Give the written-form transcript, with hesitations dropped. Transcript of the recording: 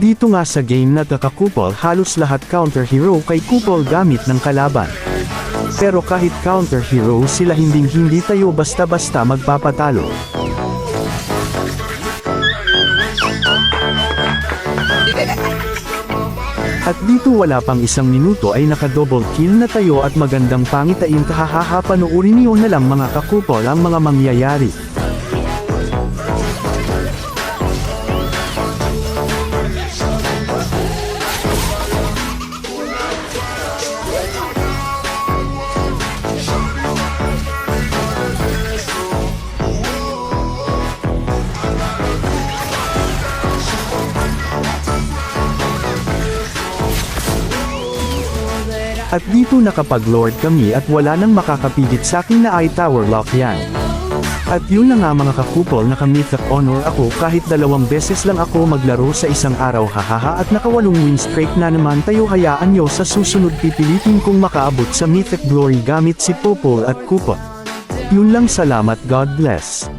Dito nga sa game na Kakupol halos lahat counter hero kay Kupol gamit ng kalaban. Pero kahit counter hero sila hindi tayo basta-basta magpapatalo. At dito wala pang isang minuto ay naka-double kill na tayo at magandang pangitain kahahaha, panoorin niyo na lang mga kakupol ang mga mangyayari. At dito nakapag-lord kami at wala nang makakapigit sa akin na ay tower lock yan. At yun na nga mga kakupol, naka-mythic honor ako kahit 2 beses lang ako maglaro sa isang araw, hahaha, at naka 8 win streak na naman tayo. Hayaan nyo sa susunod pipilitin kong makaabot sa mythic glory gamit si Popol at Kupol. Yun lang, salamat, God bless.